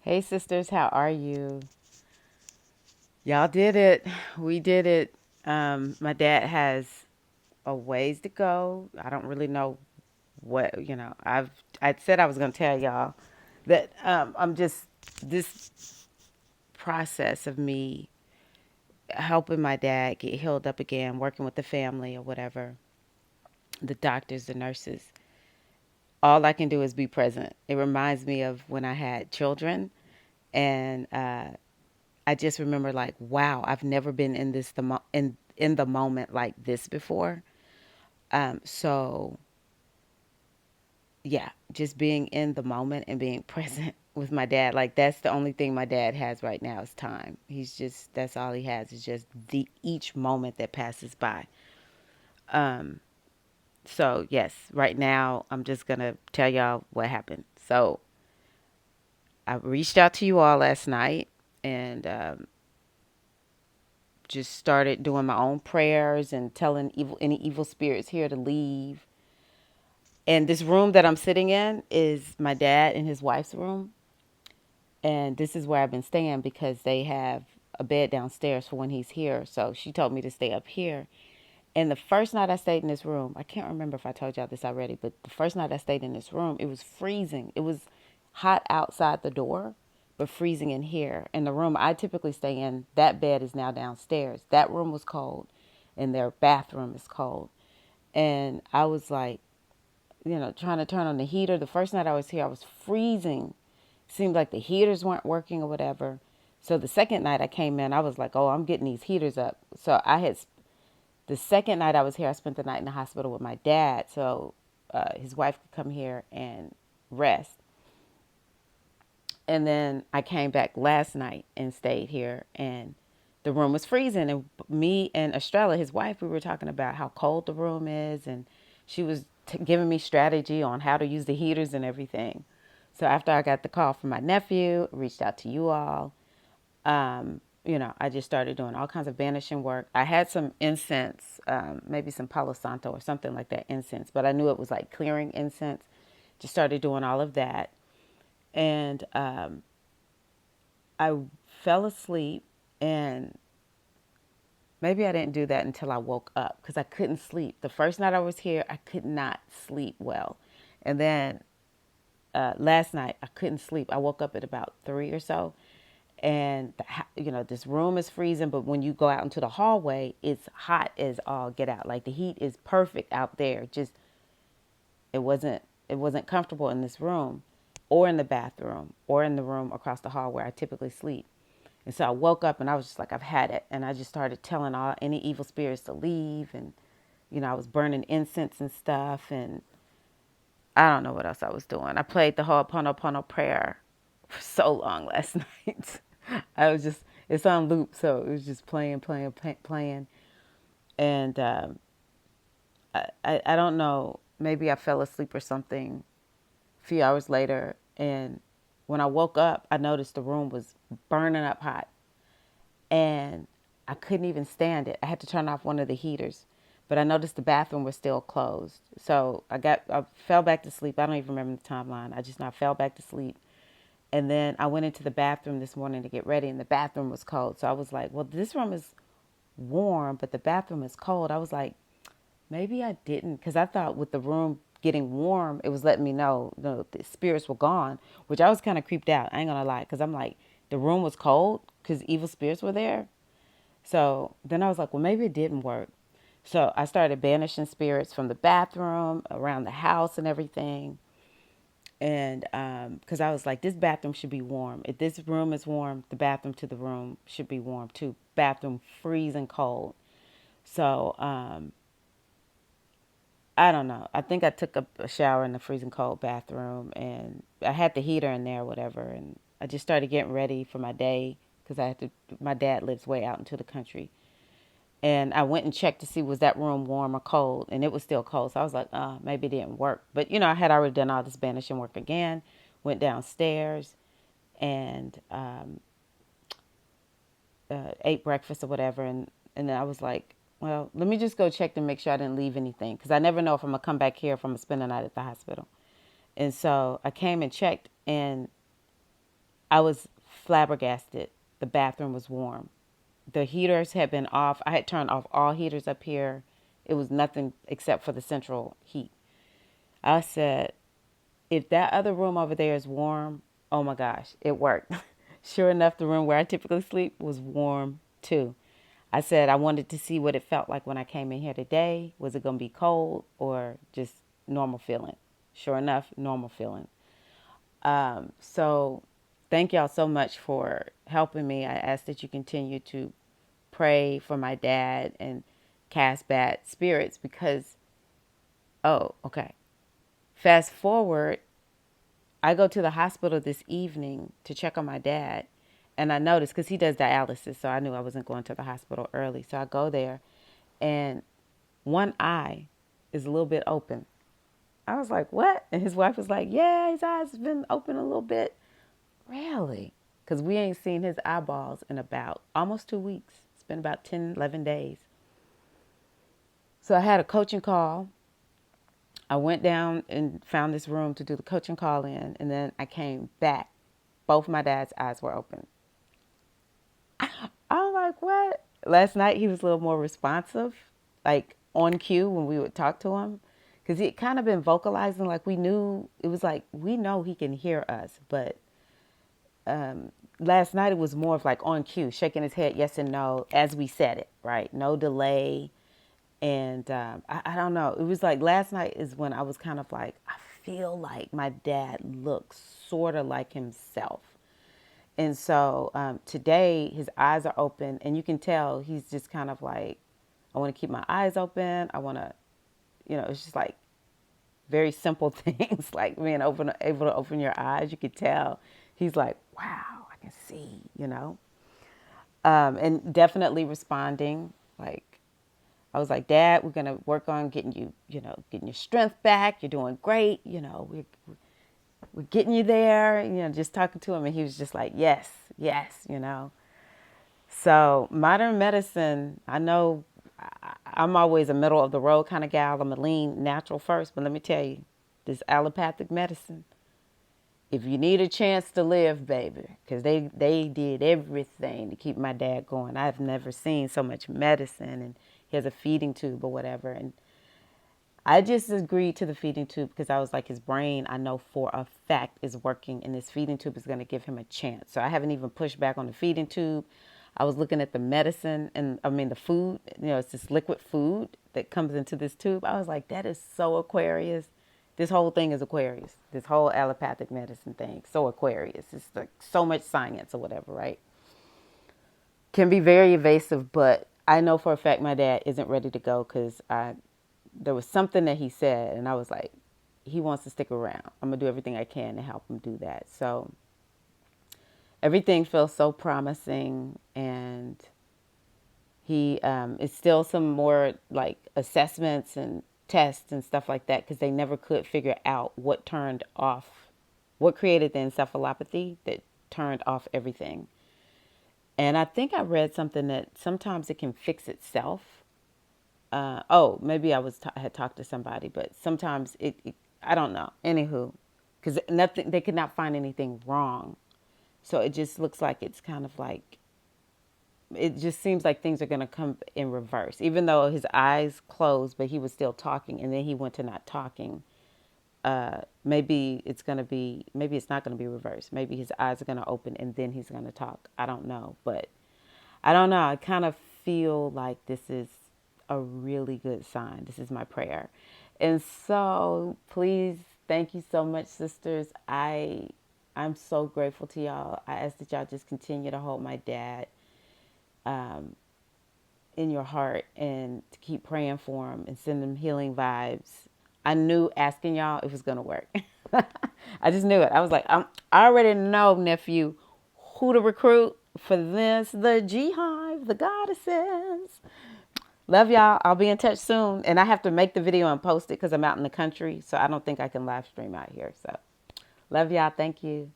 Hey sisters, how are you? Y'all did it. We did it. My dad has a ways to go. I don't really know I said I was gonna tell y'all that I'm just this process of me helping my dad get healed up again, working with the family or whatever, the doctors, the nurses. All I can do is be present. It reminds me of when I had children and I just remember like, wow, I've never been in in the moment like this before. So yeah, just being in the moment and being present with my dad. Like that's the only thing my dad has right now is time. He's just that's all he has is just the each moment that passes by. Um, so yes, right now I'm just gonna tell y'all what happened. So I reached out to you all last night and just started doing my own prayers and telling any evil spirits here to leave. And this room that I'm sitting in is my dad and his wife's room. And this is where I've been staying because they have a bed downstairs for when he's here. So she told me to stay up here. And the first night I stayed in this room, I can't remember if I told y'all this already, but the first night I stayed in this room, it was freezing. It was hot outside the door, but freezing in here. In the room I typically stay in, that bed is now downstairs. That room was cold, and their bathroom is cold. And I was like, trying to turn on the heater. The first night I was here, I was freezing. Seemed like the heaters weren't working or whatever. So the second night I came in, I was like, oh, I'm getting these heaters up. So the second night I was here, I spent the night in the hospital with my dad. So his wife could come here and rest. And then I came back last night and stayed here. And the room was freezing. And me and Estrella, his wife, we were talking about how cold the room is. And she was giving me strategy on how to use the heaters and everything. So after I got the call from my nephew, reached out to you all. I just started doing all kinds of banishing work. I had some incense, maybe some Palo Santo or something like that incense, but I knew it was like clearing incense. Just started doing all of that. And I fell asleep, and maybe I didn't do that until I woke up because I couldn't sleep. The first night I was here, I could not sleep well. And then last night I couldn't sleep. I woke up at about 3 or so, and this room is freezing, but when you go out into the hallway, it's hot as all get out. Like the heat is perfect out there. Just it wasn't comfortable in this room or in the bathroom or in the room across the hall where I typically sleep. And so I woke up and I was just like, I've had it. And I just started telling all any evil spirits to leave. And, I was burning incense and stuff. And I don't know what else I was doing. I played the Ho'oponopono prayer for so long last night. It's on loop. So it was just playing, playing, playing. And I don't know. Maybe I fell asleep or something a few hours later. And when I woke up, I noticed the room was burning up hot. And I couldn't even stand it. I had to turn off one of the heaters, but I noticed the bathroom was still closed. So I fell back to sleep. I don't even remember the timeline. I just now fell back to sleep. And then I went into the bathroom this morning to get ready, and the bathroom was cold. So I was like, well, this room is warm, but the bathroom is cold. I was like, maybe I didn't, because I thought with the room getting warm, it was letting me know the spirits were gone, which I was kind of creeped out. I ain't gonna lie, because I'm like, the room was cold because evil spirits were there. So then I was like, well, maybe it didn't work. So I started banishing spirits from the bathroom, around the house, and everything. And because I was like, this bathroom should be warm. If this room is warm, the bathroom to the room should be warm too. Bathroom freezing cold. So I don't know. I think I took a shower in the freezing cold bathroom, and I had the heater in there, whatever. And I just started getting ready for my day because I had to. My dad lives way out into the country, and I went and checked to see was that room warm or cold, and it was still cold. So I was like, maybe it didn't work. But I had already done all this banishing work again. Went downstairs and ate breakfast or whatever, and then I was like, well, let me just go check to make sure I didn't leave anything because I never know if I'm gonna come back here if I'm gonna spend the night at the hospital. And so I came and checked, and I was flabbergasted. The bathroom was warm. The heaters had been off. I had turned off all heaters up here. It was nothing except for the central heat. I said, if that other room over there is warm, oh my gosh, it worked. Sure enough, the room where I typically sleep was warm too. I said I wanted to see what it felt like when I came in here today. Was it going to be cold or just normal feeling? Sure enough, normal feeling. So thank y'all so much for helping me. I ask that you continue to pray for my dad and cast bad spirits because, oh, okay. Fast forward, I go to the hospital this evening to check on my dad. And I noticed because he does dialysis, so I knew I wasn't going to the hospital early. So I go there, and one eye is a little bit open. I was like, what? And his wife was like, yeah, his eyes have been open a little bit. Really? Because we ain't seen his eyeballs in about almost 2 weeks. It's been about 10, 11 days. So I had a coaching call. I went down and found this room to do the coaching call in, and then I came back. Both my dad's eyes were open. I'm like, what? Last night he was a little more responsive, like on cue when we would talk to him. Because he had kind of been vocalizing like we knew, it was like, we know he can hear us. But last night it was more of like on cue, shaking his head yes and no as we said it, right? No delay. And I don't know. It was like last night is when I was kind of like, I feel like my dad looks sort of like himself. And so today his eyes are open and you can tell he's just kind of like, I want to keep my eyes open. I want to, it's just like very simple things like being able to open your eyes. You could tell he's like, wow, I can see. And definitely responding. Like, I was like, Dad, we're going to work on getting you, getting your strength back. You're doing great. We're getting you there, just talking to him. And he was just like, yes, yes. So modern medicine, I know I'm always a middle of the road kind of gal. I'm a lean natural first. But let me tell you, this allopathic medicine, if you need a chance to live, baby, because they did everything to keep my dad going. I've never seen so much medicine, and he has a feeding tube or whatever. And I just agreed to the feeding tube because I was like, his brain, I know for a fact, is working, and this feeding tube is going to give him a chance. So I haven't even pushed back on the feeding tube. I was looking at the medicine the food. It's this liquid food that comes into this tube. I was like, that is so Aquarius. This whole thing is Aquarius. This whole allopathic medicine thing, so Aquarius. It's like so much science or whatever, right? Can be very evasive, but I know for a fact my dad isn't ready to go because there was something that he said, and I was like, he wants to stick around. I'm going to do everything I can to help him do that. So everything feels so promising, and he it's still some more like assessments and tests and stuff like that because they never could figure out what created the encephalopathy that turned off everything. And I think I read something that sometimes it can fix itself. Maybe I had talked to somebody, but sometimes I don't know. Anywho, because they could not find anything wrong. So it just looks like it's kind of like, it just seems like things are going to come in reverse. Even though his eyes closed, but he was still talking, and then he went to not talking. Maybe it's not going to be reversed. Maybe his eyes are going to open and then he's going to talk. I don't know. But I don't know. I kind of feel like this is a really good sign. This is my prayer. And so please, thank you so much, sisters. I'm so grateful to y'all. I ask that y'all just continue to hold my dad in your heart and to keep praying for him and send him healing vibes. I knew asking y'all it was going to work. I just knew it. I was like, I already know, nephew, who to recruit for this, the G Hive, the goddesses. Love y'all. I'll be in touch soon. And I have to make the video and post it because I'm out in the country. So I don't think I can live stream out here. So love y'all. Thank you.